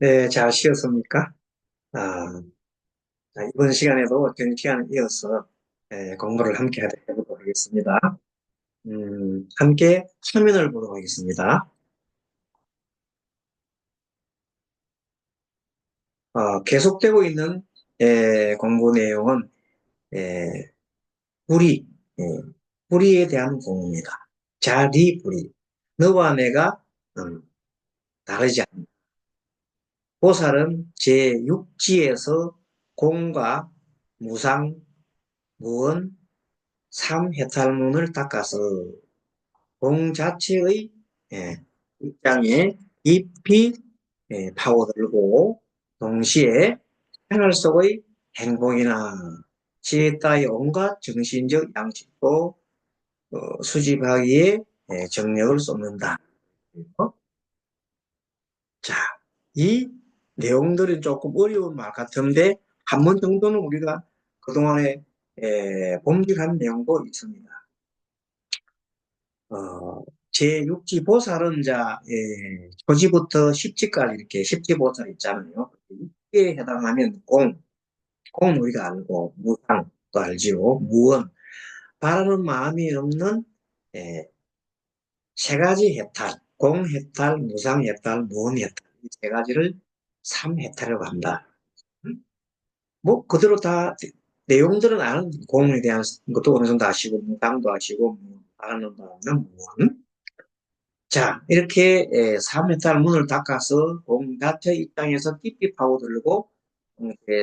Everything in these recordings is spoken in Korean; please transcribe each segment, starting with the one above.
네, 잘 쉬었습니까? 아, 자, 이번 시간에도 전 시간에 이어서 공부를 함께 해보도록 하겠습니다. 함께 화면을 보도록 하겠습니다. 계속되고 있는 공부 내용은 에, 불의, 에, 불의에 대한 공부입니다. 자리 불의. 너와 내가 다르지 않다. 보살은 제6지에서 공과 무상, 무언, 삼해탈문을 닦아서 공 자체의 입장에 깊이 파고들고 동시에 생활 속의 행복이나 지혜 따위 온갖 정신적 양식도 수집하기에 정력을 쏟는다. 어? 자, 이 내용들이 조금 어려운 말 같은데 한 번 정도는 우리가 그동안에 본질한 내용도 있습니다. 어, 제6지 보살은 자, 조지부터 십지까지 이렇게 십지보살 있잖아요. 이에 해당하면 공은 우리가 알고, 무상도 알지요. 무언, 바라는 마음이 없는 에, 세 가지 해탈, 공해탈, 무상해탈, 무언해탈, 이 세 가지를 삼해탈이라고 한다. 음? 뭐, 그대로 다 내용들은 아는 공에 대한 것도 어느 정도 아시고, 무상도 아시고, 바라는 바는 무언, 자, 이렇게 3m 문을 닦아서 공자체 입장에서 깊이 파고들고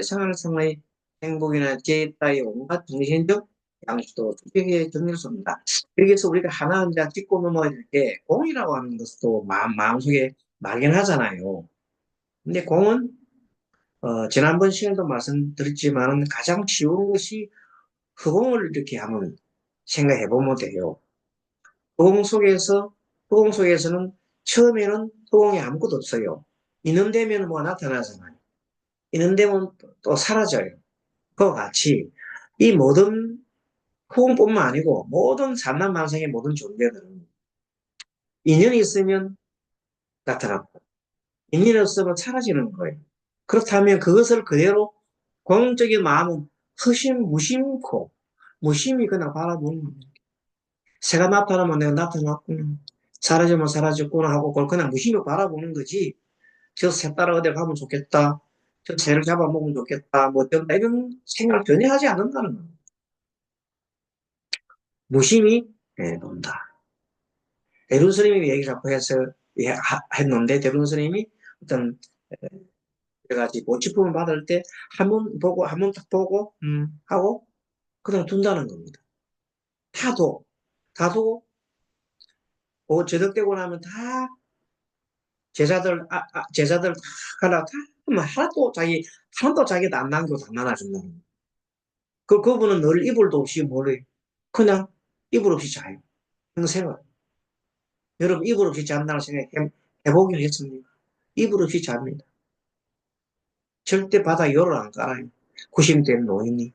생활성의 행복이나 재해 따위 온갖 정신적 양식도 투명하게 정리했습니다. 여기서 우리가 하나 이제 짚고 넘어야 될 게 공이라고 하는 것도 마음속에 막연하잖아요. 근데 공은 지난번 시간에도 말씀드렸지만 가장 쉬운 것이 허공을 이렇게 한번 생각해 보면 돼요. 허공 속에서, 허공 속에서는 처음에는 허공에 아무것도 없어요. 있는 데면 뭐가 나타나잖아요. 있는 데면 또 사라져요. 그와 같이 이 모든 허공뿐만 아니고 모든 산란만상의 모든 존재들은 인연이 있으면 나타나고 인연이 없으면 사라지는 거예요. 그렇다면 그것을 그대로 공적인 마음은 무심코 무심히 그냥 바라보는 겁니다. 새가 나타나면 내가 나타났구나. 사라지면 사라졌구나 하고 그걸 그냥 무심히 바라보는 거지. 저 새 따라 어디 가면 좋겠다. 저 새를 잡아먹으면 좋겠다. 뭐 어쩐다. 이런 생각 전혀 하지 않는다는 거예요. 무심히 본다. 대륜 스님이 얘기 자꾸 해서 했는데 대륜 스님이 어떤 여러 가지 모치품을 받을 때 한 번 보고 한 번 딱 보고 하고 그냥 둔다는 겁니다. 다도 저녁되고 나면 다 제자들 다 가라 다 하나도 자기도 안 남기고 다 나눠준다는 거예요. 그분은 늘 이불도 없이 뭐래 그냥 이불 없이 자요. 평생을. 여러분 이불 없이 잔다는 생각 해보긴 했습니까? 이불 없이 잡니다. 절대 바닥에 열을 안 깔아요. 90대 노인이.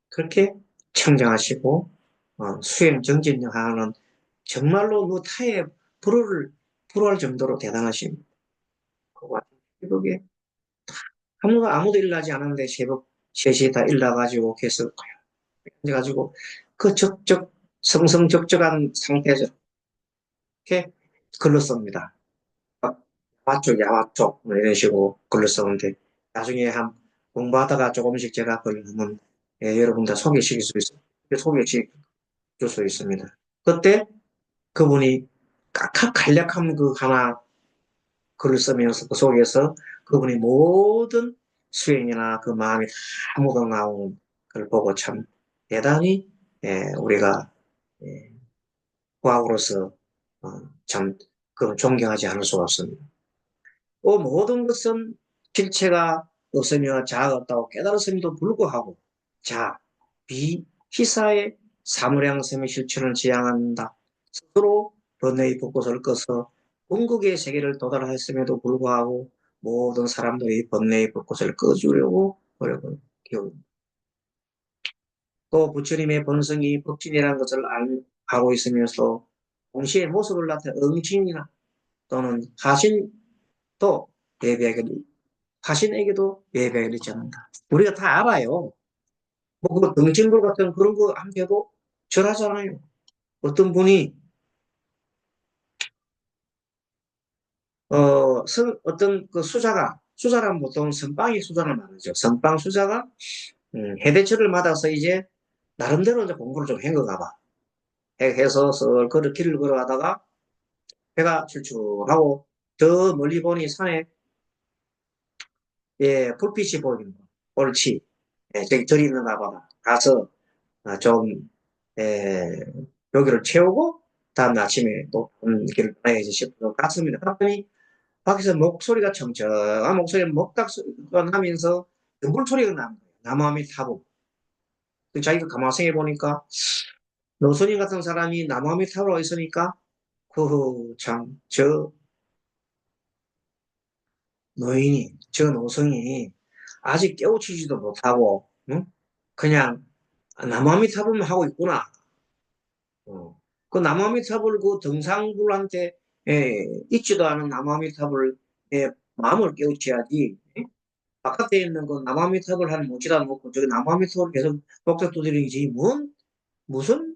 그렇게 청정하시고 수행 정진하는 정말로 그 타에 불을 불할 정도로 대단하십니다. 그거 새벽에 아무도 일어나지 않았는데 새벽 3시에 다 일어나가지고 계속 앉아가지고 그 성성적적한 상태에서 이렇게 글로 씁니다. 야와쪽, 야와쪽 뭐 이런 식으로 글을 썼는데 나중에 한 공부하다가 조금씩 제가 글을 한번 여러분 다 소개시킬 수 있어요. 소개시킬 수 있습니다. 그때 그분이 깍깍 간략한 그 하나 글을 쓰면서 그 속에서 그분이 모든 수행이나 그 마음이 다 묻어나온 걸 보고 참 대단히 우리가 예, 과학으로서 참 그 존경하지 않을 수가 없습니다. 또 모든 것은 실체가 없으며 자아가 없다고 깨달았음에도 불구하고 자, 비희사의 사무량sem의 실천을 지향한다. 스스로 번뇌의 벚꽃을 꺼서 궁극의 세계를 도달했음에도 불구하고 모든 사람들이 번뇌의 벚꽃을 꺼주려고 노력을 기울입니다. 또 부처님의 본성이 법진이라는 것을 알고 있으면서 동시에 모습을 나타낸 응진이나 또는 하신도 예배하기를, 화신에게도 예배하기를 잊지 않는다. 우리가 다 알아요. 뭐, 그 등진불 같은 그런 거 한게도 절하잖아요. 어떤 분이, 어떤 그 수자라면 보통 선빵이 수자를 말하죠. 선빵 수자가, 해대절을 맞아서 이제, 나름대로 이제 공부를 좀 한 건가 봐. 해서 길을 걸어가다가 배가 출출하고, 저 멀리 보니 산에, 예, 불빛이 보이는 거. 옳지. 예, 저기 절이 있는가 봐. 가서, 좀, 예, 여기를 채우고, 다음 날 아침에 또, 길을 떠나야지 싶어 갔습니다. 그랬더니, 밖에서 목소리가 청청한 목소리가 먹닥 소리가 나면서 등불 소리가 나는 거예요. 나무함이 타고. 자기가 가만 생각해 보니까 노선인 같은 사람이 나무함이 타고 있으니까 참, 저 노성이 아직 깨우치지도 못하고, 응? 그냥 나무함이 타불만 하고 있구나. 어. 그 나무아미타불 그 등산불한테 있지도 않은 나무아미타불 마음을 깨우쳐야지. 바깥에 있는 그 나무아미타불 한 묻지도 않고 저기 나무아미타불 계속 복잡 두드리지 무슨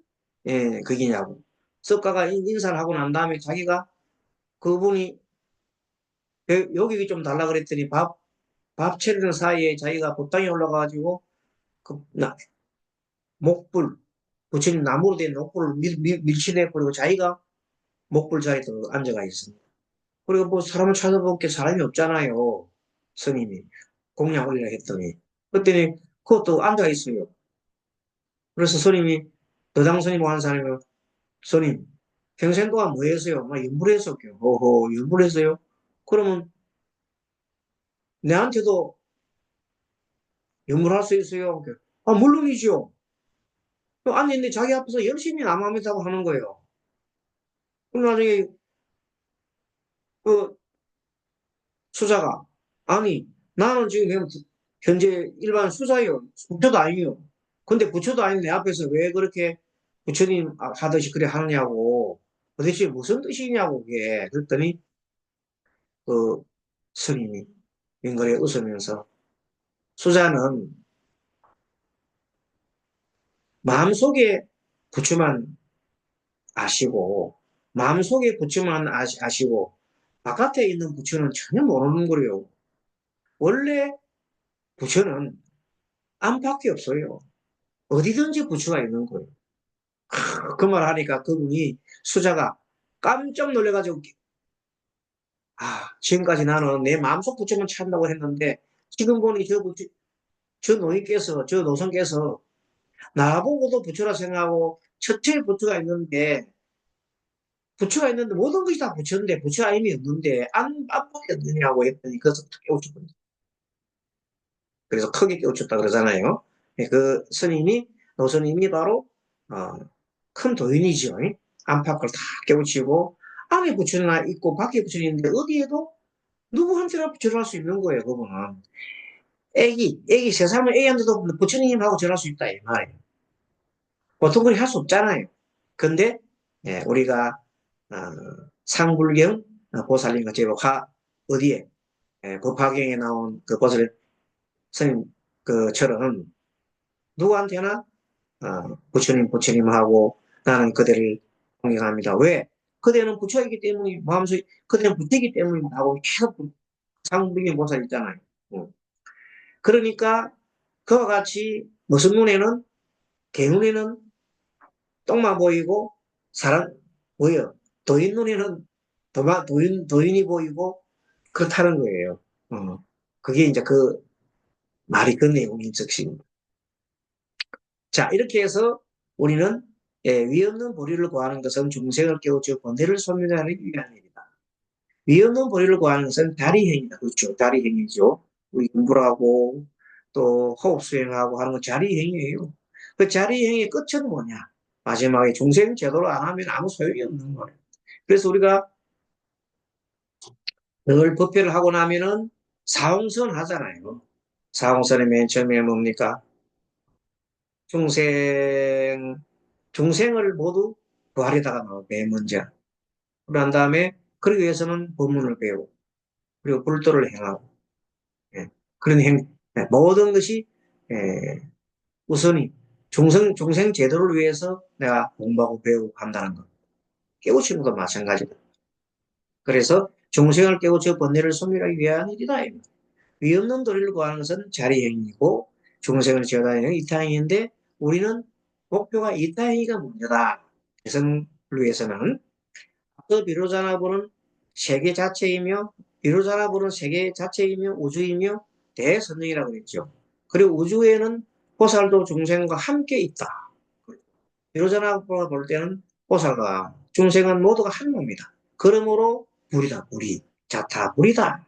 그기냐고. 석가가 인사를 하고 난 다음에 자기가 그분이 여기 좀 달라 그랬더니 밥 차리는 사이에 자기가 법당에 올라가가지고 그 목불 부처님 나무로 된 목불을 밀치내 버리고 자기가 목불 자리에 앉아가 있습니다. 그리고 뭐 사람을 찾아볼 게 사람이 없잖아요. 스님이 공양 올리라 했더니 그랬더니 그것도 앉아 있어요. 그래서 스님이 도당 스님 하는 사람이 스님 평생 동안 뭐 했어요? 막 연불했었요. 어허 연불했어요? 그러면 내한테도 연불할 수 있어요? 물론이죠. 앉아있는데 자기 앞에서 열심히 남아있다고 하는 거예요. 그럼 나중에 그 수자가 아니 나는 지금 그냥 현재 일반 수자요. 부처도 아니요. 근데 부처도 아닌 내 앞에서 왜 그렇게 부처님 하듯이 그래 하느냐고 도대체 무슨 뜻이냐고 그게 그랬더니 그 스님이 윙그레 웃으면서 수자는 마음속에 부처만 아시고 마음속에 부처만 아시고 바깥에 있는 부처는 전혀 모르는 거래요. 원래 부처는 안팎이 없어요. 어디든지 부처가 있는 거예요. 그 말 하니까 그분이 수자가 깜짝 놀래가지고 지금까지 나는 내 마음속 부처만 찾는다고 했는데 지금 보니 저 노인께서 저 노선께서 나보고도 부처라 생각하고 첫째 부처가 있는데 모든 것이 다 부처인데 부처 아님이 없는데 안밖에 없느냐고 했더니 그래서 깨우쳤거든요. 그래서 크게 깨우쳤다 그러잖아요. 그 스님이 노스님이 바로 어, 큰 도인이죠. 안팎을 다 깨우치고 안에 부처나 있고 밖에 부처는 있는데 어디에도 누구한테나 절할 수 있는 거예요. 그분은 애기 세상에 애한테도 부처님하고 절할 수 있다 이 말이에요. 보통 그렇게 할 수 없잖아요. 근데 우리가 어, 상불경 보살님 같이 어디에 법화경에 나온 그 보살 스님 그처럼 누구한테나 부처님하고 나는 그대를 공경합니다. 왜? 그대는 부처이기 때문에 마음속에 그대는 부처이기 때문에 하고 계속 상불경 보살 있잖아요. 그러니까 그와 같이 무슨 눈에는 개 눈에는 똥만 보이고 사람 뭐예요? 도인 눈에는 도인이 보이고 그렇다는 거예요. 그게 이제 그 말이 그 내용인 즉시입니다. 자, 이렇게 해서 우리는 위 없는 보리를 구하는 것은 중생을 깨우쳐 본대를 소멸하는 위한 일이다. 위 없는 보리를 구하는 것은 다리행위다. 그렇죠. 다리행위죠. 우리 공부하고 또 호흡 수행하고 하는 건 자리행위예요. 그 자리행위의 끝은 뭐냐? 마지막에 중생 제도를 안 하면 아무 소용이 없는 거예요. 그래서 우리가 늘 법회를 하고 나면은 사홍선 하잖아요. 사홍선의 맨 처음에 뭡니까? 중생, 중생을 모두 부활에다가 넣어, 맨 먼저. 그런 다음에, 그러기 위해서는 법문을 배우고, 그리고 불도를 행하고, 예, 그런 모든 것이, 예, 우선이 중생 제도를 위해서 내가 공부하고 배우고 간다는 것. 깨우치는 것도 마찬가지다. 그래서 중생을 깨우쳐 번뇌를 소멸하기 위한 일이다. 위 없는 도리를 구하는 것은 자리행위고 중생을 지어다니는 이타행인데 우리는 목표가 이타행위가 먼저다. 대성을 위해서는 그 비로자나 보는 세계 자체이며 비로자나 보는 세계 자체이며 우주이며 대선령이라고 그랬죠. 그리고 우주에는 보살도 중생과 함께 있다. 비로자나 볼 때는 보살과 중생은 모두가 한 몸이다. 그러므로 불이다, 불이. 자타, 불이다.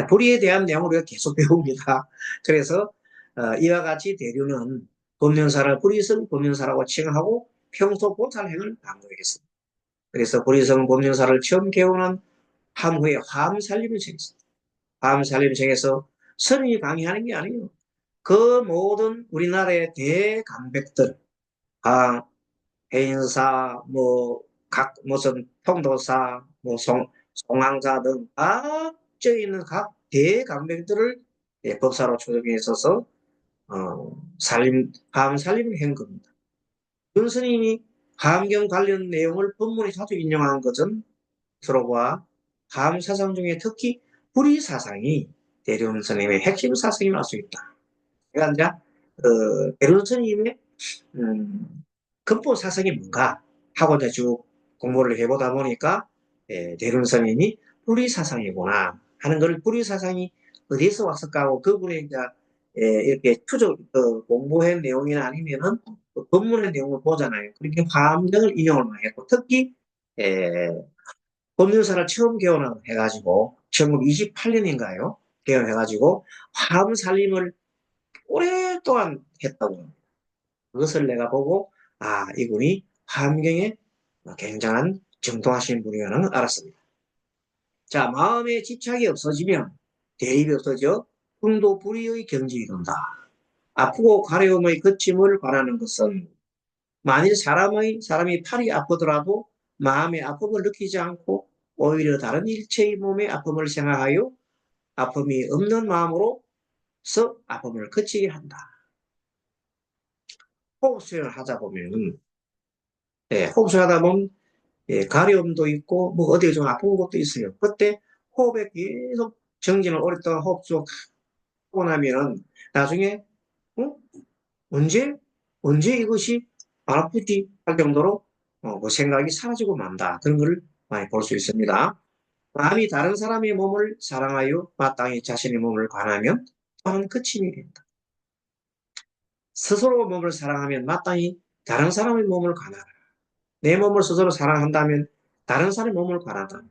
불의에 대한 내용을 우리가 계속 배웁니다. 그래서 이와 같이 대류는 법륜사를 불의성 법륜사라고 칭하고 평소 보살행을 강조했습니다. 그래서 불의성 법륜사를 처음 개원한 함후에 화엄살림을 정했습니다. 화엄살림을 정해서 스님이 강의하는 게 아니에요. 그 모든 우리나라의 대강백들, 해인사, 각 무슨 통도사, 송황사 등 각져 있는 각 대강백들을 법사로 초청해 있어서 화엄살림을 한 겁니다. 윤 스님이 화엄경 관련 내용을 본문에 자주 인용한 것은 서로가 화엄사상 중에 특히 불의사상이 대륜 스님의 핵심 사상이 알 수 있다. 그러니까 이제 대륜 스님의 근본 사상이 뭔가 하고 이제 쭉 공부를 해보다 보니까 대륜 스님이 불의사상이구나 하는 걸 불의사상이 어디서 왔을까 하고 그분의 이제 이렇게 공부한 내용이나 아니면은 그 본문의 내용을 보잖아요. 그렇게 화엄경을 인용을 많이 했고 특히 에, 법륜사를 처음 개원해가지고 1928년인가요? 개원해가지고 화엄살림을 오랫동안 했다고 합니다. 그것을 내가 보고 이분이 화엄경에 굉장한 정통하신 분이라는 걸 알았습니다. 자, 마음에 집착이 없어지면 대입이 없어져 흥도 불의의 경지에 이른다. 아프고 가려움의 그침을 바라는 것은 만일 사람이 팔이 아프더라도 마음의 아픔을 느끼지 않고 오히려 다른 일체의 몸의 아픔을 생각하여 아픔이 없는 마음으로서 아픔을 그치게 한다. 호흡 수행을 하다 보면, 호흡 수행하다 보면 가려움도 있고 뭐 어디가 좀 아픈 것도 있어요. 그때 호흡에 계속 정진을 오랫동안 호흡 쭉 하고 나면은 나중에 어? 언제 언제 이것이 안 아프지 할 정도로 그 생각이 사라지고 만다. 그런 걸 많이 볼 수 있습니다. 마음이 다른 사람의 몸을 사랑하여 마땅히 자신의 몸을 관하면 또한 그침이 된다. 스스로 몸을 사랑하면 마땅히 다른 사람의 몸을 관하라. 내 몸을 스스로 사랑한다면 다른 사람의 몸을 관하다.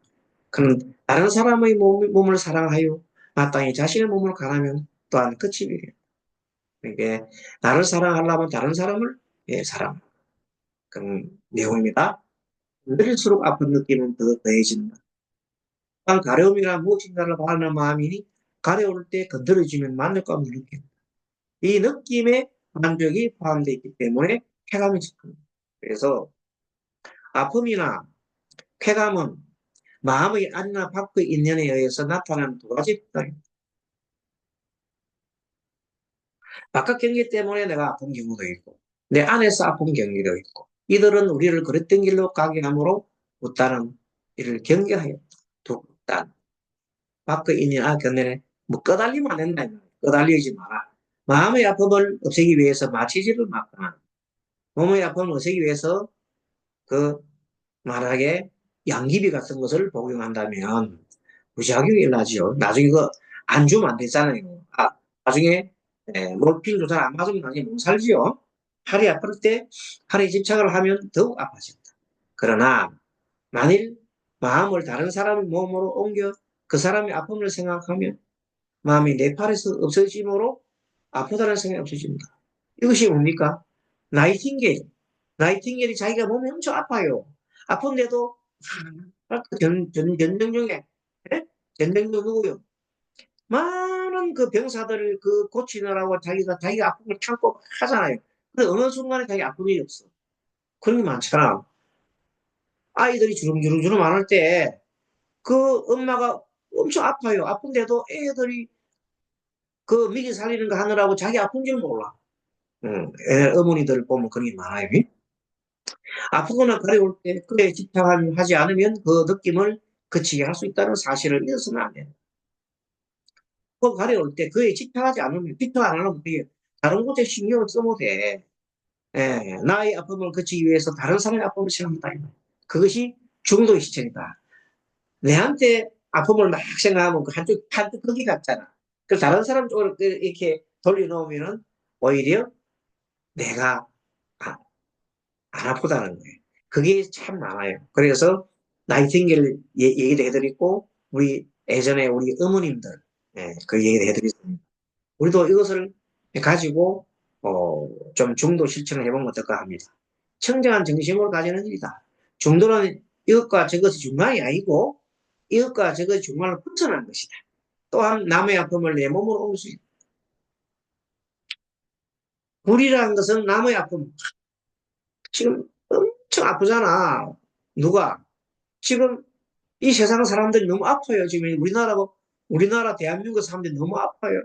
그는 다른 사람의 몸을 사랑하여 마땅히 자신의 몸을 관하면 또한 그침이 된다. 그러니까 나를 사랑하려면 다른 사람을 사랑. 그런 내용입니다. 늘릴수록 아픈 느낌은 더 더해진다. 가려움이나 무엇인가를 바라는 마음이니 가려울 때 건드려지면 만족감을 느낀다. 이 느낌에 만족이 포함되어 있기 때문에 쾌감이 짙습니다. 그래서 아픔이나 쾌감은 마음의 안이나 밖의 인연에 의해서 나타나는 두 가지 극단입니다. 바깥 경기 때문에 내가 아픈 경우도 있고 내 안에서 아픈 경기도 있고 이들은 우리를 그랬던 길로 가게 함으로 못다는 이를 경계하였다. 두 극단. 밖의 인연, 견내네. 뭐 꺼달리면 안 된다. 꺼달리지 마라. 마음의 아픔을 없애기 위해서 마취질을 맞거나 몸의 아픔을 없애기 위해서 그 만약에 양귀비 같은 것을 복용한다면 부작용이 일어나죠. 나중에 그거 안 주면 안 되잖아요. 나중에 몰핀도 잘 안 맞으면 나중에 못 살지요. 팔이 아플 때 팔에 집착을 하면 더욱 아파진다. 그러나 만일 마음을 다른 사람의 몸으로 옮겨 그 사람의 아픔을 생각하면 마음이 내 팔에서 없어짐으로 아프다는 생각이 없어집니다. 이것이 뭡니까? 나이팅게일. 나이팅게일이 자기가 몸이 엄청 아파요. 아픈데도 전쟁 중에 전쟁 중 누구요? 많은 그 병사들을 그 고치느라고 자기가 아픈 걸 참고 하잖아요. 근데 어느 순간에 자기 아픈 일이 없어. 그런 게 많잖아. 아이들이 주름주름 많을 때 그 엄마가 엄청 아파요. 아픈데도 애들이 그 미기 살리는 거 하느라고 자기 아픈 줄 몰라. 어머니들 보면 그런 게 많아요. 아프거나 가려울 때 그에 집착하지 않으면 그 느낌을 그치게 할 수 있다는 사실을 잊어서는 안 돼요. 그 가려울 때 그에 집착하지 않으면, 집착 안 하면 그게 다른 곳에 신경을 써도 돼. 예, 나의 아픔을 그치기 위해서 다른 사람의 아픔을 생각한다. 그것이 중도의 시점이다. 내한테 아픔을 막 생각하면 그 한쪽 거기 같잖아. 그 다른 사람 쪽으로 이렇게 돌려놓으면은 오히려 내가 아, 안 아프다는 거예요. 그게 참 많아요. 그래서 나이팅게일 얘기도 해드리고 우리 예전에 우리 어머님들 그 얘기도 해드렸습니다. 우리도 이것을 가지고 좀 중도 실천을 해보면 어떨까 합니다. 청정한 정신을 가지는 일이다. 중도는 이것과 저것이 중간이 아니고 이것과 저것이 중간을 붙여난 것이다. 또한 남의 아픔을 내 몸으로 옮길 수 있다. 불이라는 것은 남의 아픔. 지금 엄청 아프잖아. 누가? 지금 이 세상 사람들이 너무 아파요. 지금 우리나라 대한민국 사람들이 너무 아파요.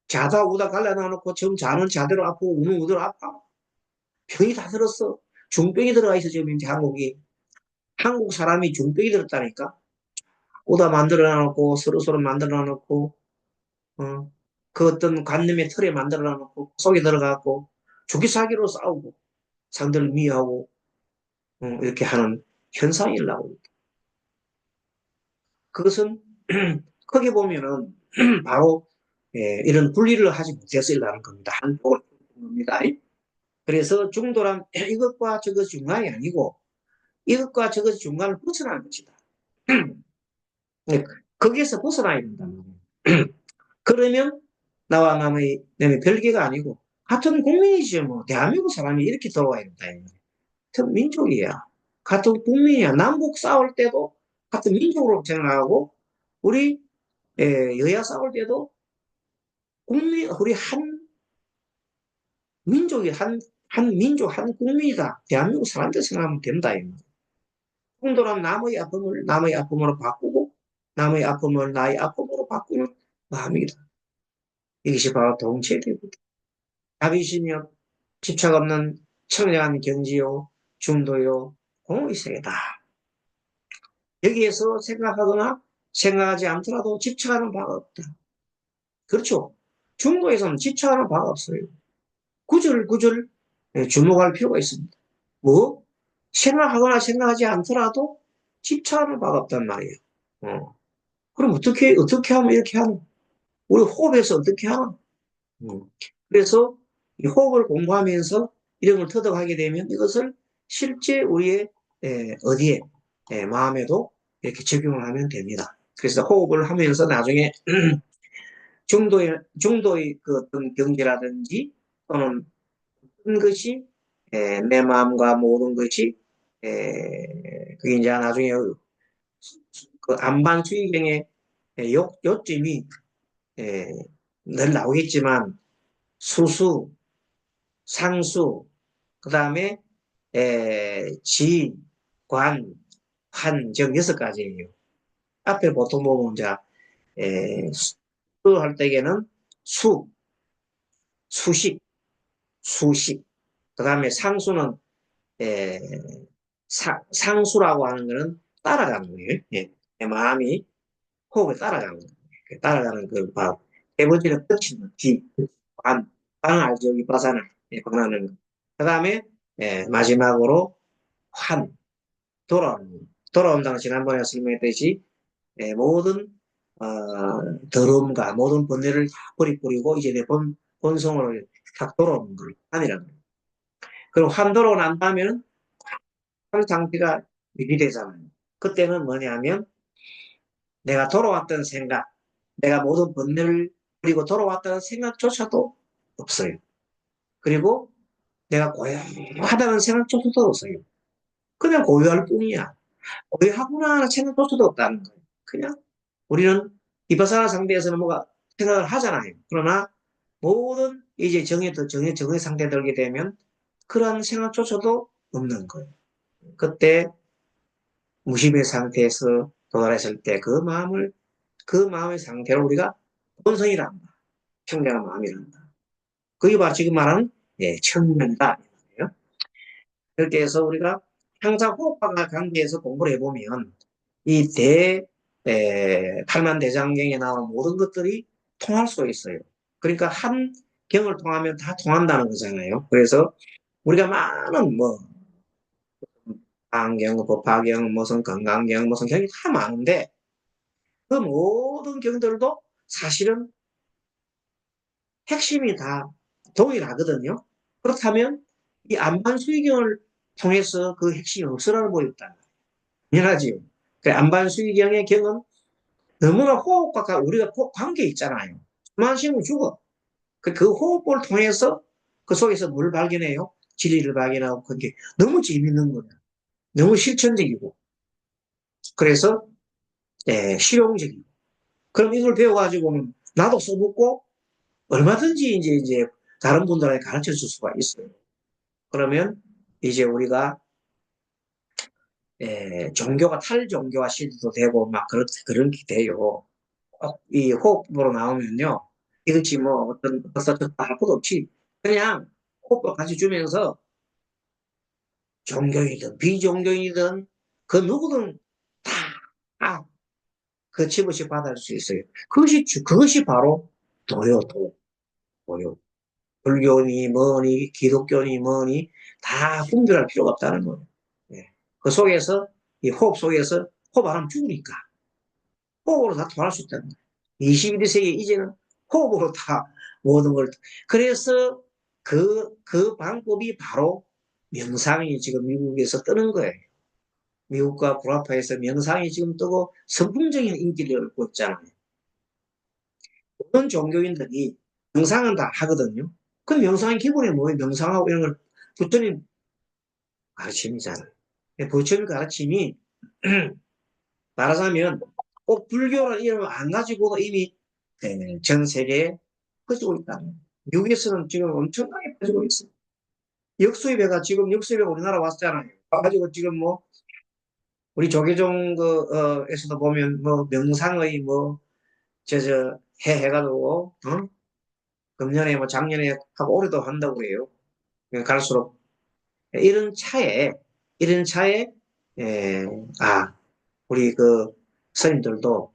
자다 오다 갈라놔놓고 지금 자는 자대로 아프고 우는 우대로 아파. 병이 다 들었어. 중병이 들어가 있어 지금 이제 한국이. 한국 사람이 중병이 들었다니까. 오다 만들어놔놓고 서로서로 만들어놔놓고 그 어떤 관념의 틀에 만들어놔놓고 속에 들어가고 죽기 살기로 싸우고 상대를 미워하고 이렇게 하는 현상이 일어나고 있다. 그것은 크게 보면은 바로 이런 분리를 하지 못해서 일어나는 겁니다. 한쪽으로 겁니다. 그래서 중도란 이것과 저것 중간이 아니고 이것과 저것 중간을 벗어나는 것이다. 네, 거기에서 벗어나야 된다. 그러면 나와 남의 별개가 아니고 같은 국민이죠. 뭐 대한민국 사람이 이렇게 돌아와야 된다. 같은 민족이야. 같은 국민이야. 남북 싸울 때도 같은 민족으로 생각하고 우리 여야 싸울 때도 우리 한 민족이 한 민족 한 국민이다. 대한민국 사람들 생각하면 된다. 충돌한 남의 아픔으로 바꾸고 남의 아픔을 나의 아픔으로 바꾸는 마음이다. 이것이 바로 동체대국이다. 자비심이요. 집착 없는 청량한 경지요. 중도요. 공의세계다. 여기에서 생각하거나 생각하지 않더라도 집착하는 바가 없다. 그렇죠. 중도에서는 집착하는 바가 없어요. 구절구절 주목할 필요가 있습니다. 뭐? 생각하거나 생각하지 않더라도 집착하는 바가 없단 말이에요. 그럼 어떻게 하면 이렇게 하노? 우리 호흡에서 어떻게 하노? 그래서 이 호흡을 공부하면서 이런 걸 터득하게 되면 이것을 실제 우리의 어디에 마음에도 이렇게 적용을 하면 됩니다. 그래서 호흡을 하면서 나중에 중도의 그 어떤 경지라든지 또는 어떤 것이 내 마음과 모든 것이 그게 이제 나중에 그 안반수의경의 요점이 늘 나오겠지만 수수, 상수, 그 다음에 지, 관, 환, 즉 6가지예요. 앞에 보통 보면 이제 수할 때에는 수식, 수식. 그 다음에 상수는 에, 상수라고 하는 거는 따라가는 거예요. 예. 내 마음이 호흡에 따라가는 거예요. 따라가는 그 해버지는 끝이는 뒤, 반 알죠? 윗바사나 반하는 거. 그 다음에 마지막으로 환, 돌아온다는 지난번에 설명했듯이 모든 더러움과 모든 번뇌를 다 버리고 이제 내 본성으로 딱 돌아오는 걸 환이라는 거예요. 그리고 환 돌아오고 난 다음에는 환 상태가 유지되잖아요. 그때는 뭐냐면 내가 돌아왔던 생각, 내가 모든 번뇌를 버리고 돌아왔다는 생각조차도 없어요. 그리고 내가 고요하다는 생각조차도 없어요. 그냥 고요할 뿐이야. 고요하구나 하는 생각조차도 없다는 거예요. 그냥 우리는 이바사나 상대에서는 뭐가 생각을 하잖아요. 그러나 모든 이제 정의 상태에 들게 되면 그런 생각조차도 없는 거예요. 그때 무심의 상태에서 도달했을 때 그 마음의 상태를 우리가 본성이라 한다. 청량한 마음이란다. 그게 바로 지금 말하는 청량이다. 그렇게 해서 우리가 항상 호흡과 관계에서 공부를 해보면 이 팔만대장경에 나오는 모든 것들이 통할 수가 있어요. 그러니까 한 경을 통하면 다 통한다는 거잖아요. 그래서 우리가 많은 뭐 안경, 법화경, 무슨 건강경, 무슨 경이 다 많은데 그 모든 경들도 사실은 핵심이 다 동일하거든요. 그렇다면 이 안반수의경을 통해서 그 핵심이 없으라고 보였다. 당연하지요. 그 안반수의경의 경은 너무나 호흡과 우리가 관계 있잖아요. 숨 쉬면 죽어. 그 호흡을 통해서 그 속에서 뭘 발견해요? 진리를 발견하고 그게 너무 재밌는 거야. 너무 실천적이고. 그래서 실용적이고. 그럼 이걸 배워가지고는 나도 써먹고 얼마든지 이제 다른 분들에게 가르쳐 줄 수가 있어요. 그러면 이제 우리가 종교가 탈종교화 시도도 되고 막 그런 게 돼요. 이 호흡으로 나오면요. 이것이 뭐 어떤 어떻다 할 것도 없이 그냥 호흡을 같이 주면서 종교이든 비종교이든 그 누구든 다 거침없이 받아줄 수 있어요. 그것이 바로 도요. 불교니 뭐니 기독교니 뭐니 다 분별할 필요가 없다는 거예요. 예. 그 속에서 이 호흡 속에서 호흡 안 하면 죽으니까 호흡으로 다 통할 수 있다는 거예요. 21세기 이제는 호흡으로 다 모든 걸 그래서 그 방법이 바로 명상이 지금 미국에서 뜨는 거예요. 미국과 불화파에서 명상이 지금 뜨고 선풍적인 인기를 얻고 있잖아요. 모든 종교인들이 명상은 다 하거든요. 그 명상의 기본이 뭐예요? 명상하고 이런 걸 부처님 가르침이잖아요. 부처님 가르침이 말하자면 꼭 불교를 이름을 안 가지고도 이미 전 세계에 퍼지고 있다. 미국에서는 지금 엄청나게 퍼지고 있어요. 역수입회가 지금 역수입회 우리나라 왔잖아요. 와가지고 지금 뭐 우리 조계종 에서도 보면 뭐 명상의 뭐 해가지고 금년에 뭐 작년에 하고 올해도 한다고 해요. 갈수록 이런 차에 이런 차에 에, 아 우리 그 스님들도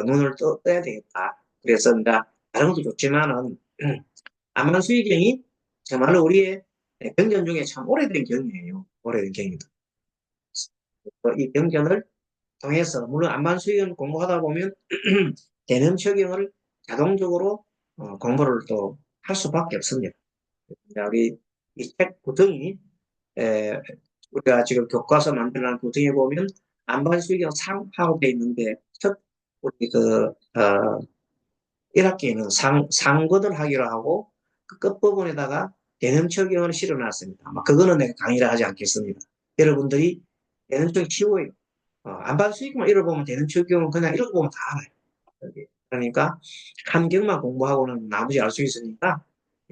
눈을 떠야 되겠다. 그래서 이제 다른 것도 좋지만은 암만수의경이 정말로 우리의 경전 중에 참 오래된 경이에요. 오래된 경이다. 이 경전을 통해서 물론 암만수의경 공부하다 보면 개념적용을 자동적으로 공부를 또 할 수밖에 없습니다. 우리 이 책 구성이 우리가 지금 교과서 만들어놓은 구성에 보면 안반수경 상하고 돼 있는데 첫 우리 1학기에는 상권을 하기로 하고 그 끝부분에다가 개념 적용을 실어놨습니다. 아마 그거는 내가 강의를 하지 않겠습니다. 여러분들이 개념 적용 쉬워요. 안반수익만 읽어보면 개념 적용은 그냥 읽어보면 다 알아요. 그러니까 한경만 공부하고는 나머지 알 수 있으니까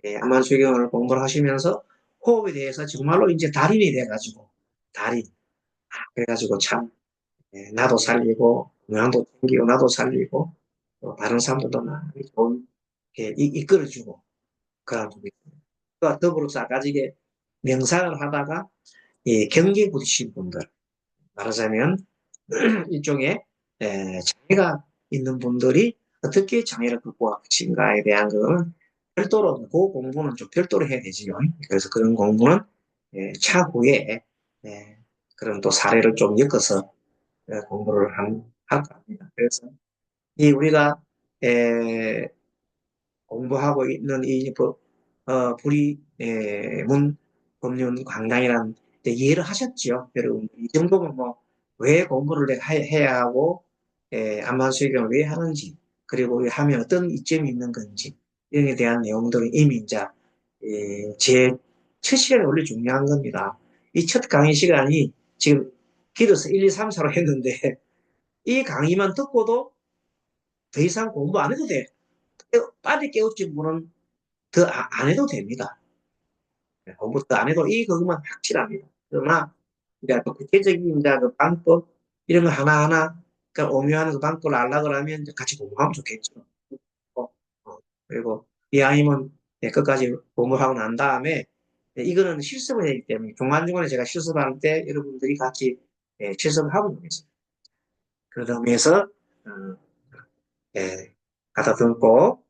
안반수경을 공부를 하시면서 호흡에 대해서 정말로 이제 달인이 돼가지고 달인 그래가지고 참 나도 살리고 모양도 챙기고 나도 살리고 또 다른 사람들도 많이 좋은 이끌어주고 그런 부분이 있습니다. 그와 더불어서 아까 이게 명상을 하다가 경기에 부딪힌 분들 말하자면 일종의 장애가 있는 분들이 어떻게 장애를 극복할 것인가에 대한 거는 별도로 그 공부는 좀 별도로 해야 되지요. 그래서 그런 공부는 차후에 그런 또 사례를 좀 엮어서 공부를 할까 합니다. 그래서 이 우리가 에, 공부하고 있는 이 불이 문 법륜 강당이라는 데 이해를 하셨죠, 여러분. 이 정도면 뭐 왜 공부를 내가 해야 하고 안만수익을 왜 하는지 그리고 하면 어떤 이점이 있는 건지 이런 에 대한 내용들은 이미 이제 제 첫 시간이 원래 중요한 겁니다. 이 첫 강의 시간이 지금 길어서 1, 2, 3, 4로 했는데 이 강의만 듣고도 더 이상 공부 안 해도 돼. 빨리 깨우친 분은 더 안 해도 됩니다. 공부 더 안 해도 이 그것만 확실합니다. 그러나 이제 또 구체적인 이제 그 방법 이런 거 하나하나, 그러니까 오묘하는 그 방법을 알라 그러면 이제 같이 공부하면 좋겠죠. 어, 그리고 이왕이면 예, 끝까지 공부하고 난 다음에 예, 이거는 실습을 해야 하기 때문에 중간중간에 제가 실습할 때 여러분들이 같이 예, 실습을 하고 있습니다. 그러면서 예, 갖다 등고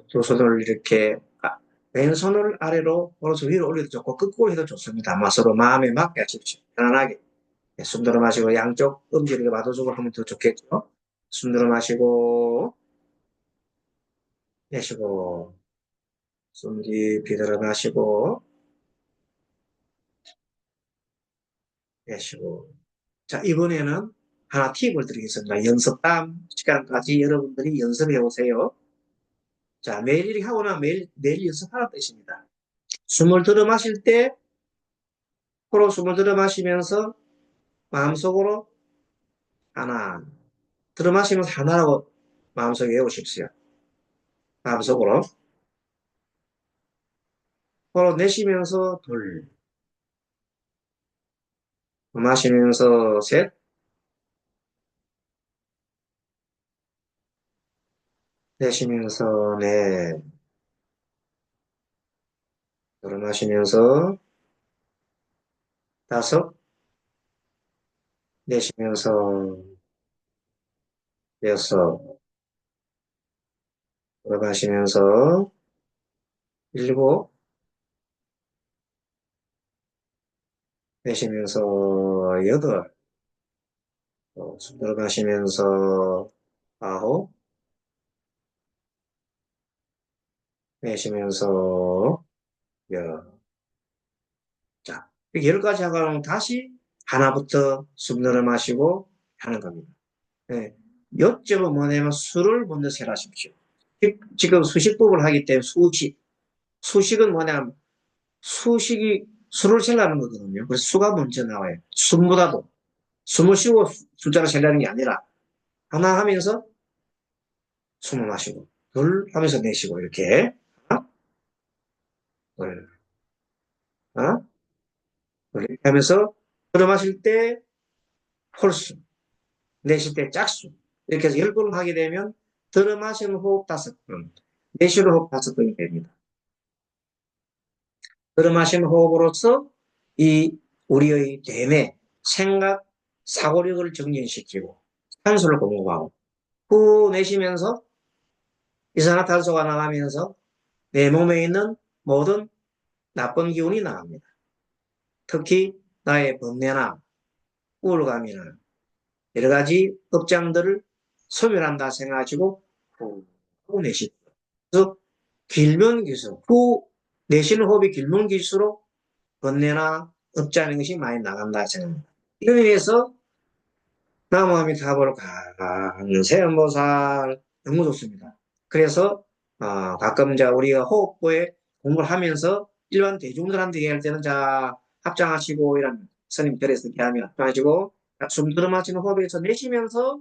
두 손을 이렇게 왼손을 아래로 오른손 위로 올려도 좋고 거꾸로 해도 좋습니다. 아마 서로 마음에 맞게 하십시오. 편안하게. 예, 숨 들어 마시고 양쪽 엄지를 받아주고 하면 더 좋겠죠. 숨 들어 마시고 내쉬고 숨 깊이 들어 마시고 내쉬고. 자, 이번에는 하나 팁을 드리겠습니다. 연습 다음 시간까지 여러분들이 연습해 오세요. 자, 매일 이렇게 하고 나면 매일 연습하는 뜻입니다. 숨을 들어 마실 때 코로 숨을 들어 마시면서 마음속으로 하나, 들어 마시면서 하나라고 마음속에 외우십시오. 마음속으로. 코로 내쉬면서 둘, 마시면서 셋, 내쉬면서 넷, 들어 마시면서 다섯, 내쉬면서 여섯, 들어 마시면서 일곱, 내쉬면서 여덟, 숨 들어 마시면서 아홉, 내쉬면서 열. 자, 이렇게 열 가지 하고 나면 다시 하나부터 숨 들어 마시고 하는 겁니다. 네. 요점은 뭐냐면 수를 먼저 세라십시오. 지금 수식법을 하기 때문에 수식은 뭐냐면 수식이 수를 세라는 거거든요. 그래서 수가 먼저 나와요. 숨보다도 숨을 쉬고 숫자를 세라는 게 아니라 하나 하면서 숨을 마시고 둘 하면서 내쉬고 이렇게 하나, 둘, 하나, 둘 이렇게 하면서 들어 마실 때 홀수, 내쉴 때 짝수 이렇게 해서 10번을 하게 되면 들어 마시는 호흡 5번, 내쉬는 호흡 5번이 됩니다. 들어 마시는 호흡으로써 이 우리의 뇌내 생각, 사고력을 정진시키고 산소를 공급하고 후 내쉬면서 이산화탄소가 나가면서 내 몸에 있는 모든 나쁜 기운이 나갑니다. 특히 나의 번뇌나 우울감이나 여러 가지 업장들을 소멸한다 생각하시고 후 내쉽니다. 그래서 길면 길수록 후 내쉬는 호흡이 길면 길수록 번뇌나 업자는 것이 많이 나간다 생각합니다. 이에 의해서 나무아미 타보를 가는 세음보살 너무 좋습니다. 그래서 가끔 이제 우리가 호흡부에 공부를 하면서 일반 대중들한테 얘기할 때는 자 합장하시고 이런 스님 절에서 이렇게 하면 합장하시고 숨 들어 마시는 호흡에서 내쉬면서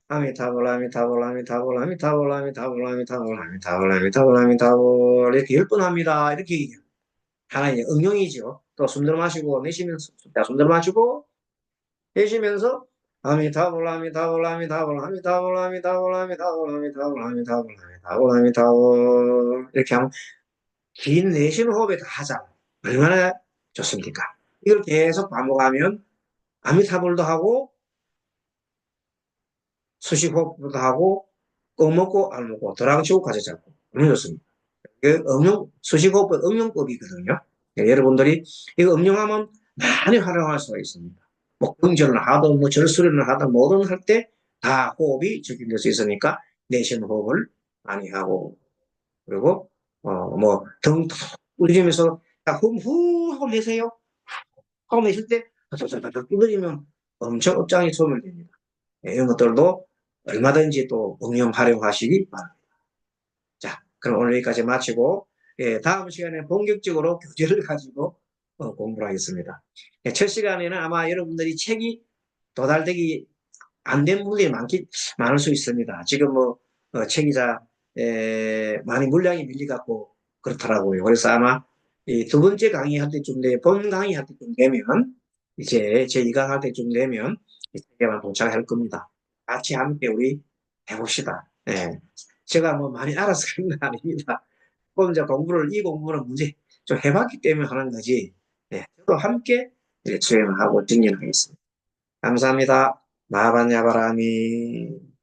아미타불 아미타불 아미타불 아미타불 아미타불 아미타불 아미타불 아미타불 아미타불 이렇게 10번 합니다. 이렇게 하나의 응용이죠. 또 숨 들어 마시고 내쉬면서 숨 들어 마시고 내쉬면서 아미타불 아미타불 아미타불 아미타불 아미타불 아미타불 아미타불 아미타불 아미타불 아미타불 이렇게 하면 긴 내쉬는 호흡에 다 하자. 얼마나 좋습니까? 이걸 계속 반복하면 아미타불도 하고 수식호흡도 하고 꼭 먹고 안 먹고 도랑치고 가지 잡고 너무 좋습니다. 그 수식호흡은 응용법이거든요. 예, 여러분들이 이거 응용하면 많이 활용할 수가 있습니다. 뭐 경절을 하든 뭐 절수련을 하든 뭐든 할 때 다 호흡이 적용될 수 있으니까 내쉬는 호흡을 많이 하고 그리고 뭐등 울리면서 후 하고 내세요. 하고 내쉴 때 덜덜덜 뚫리면 엄청 업장이 소멸됩니다. 예, 이런 것들도 얼마든지 또 응용 활용하시기 바랍니다. 자, 그럼 오늘 여기까지 마치고 예, 다음 시간에 본격적으로 교재를 가지고 공부를 하겠습니다. 예, 첫 시간에는 아마 여러분들이 책이 도달되기 안 된 분들이 많을 수 있습니다. 지금 뭐 책이 많이 물량이 밀려갖고 그렇더라고요. 그래서 아마 이 두 번째 강의할 때쯤 본 강의할 때쯤 되면, 이제 제 2강 할 때쯤 되면, 이 세계만 도착할 겁니다. 같이 함께 우리 해봅시다. 예. 제가 뭐 많이 알아서 하는 건 아닙니다. 그럼 이제 이 공부는 문제 좀 해봤기 때문에 하는 거지. 예. 저도 함께 수행하고 진행하겠습니다. 감사합니다. 마하반야바라미.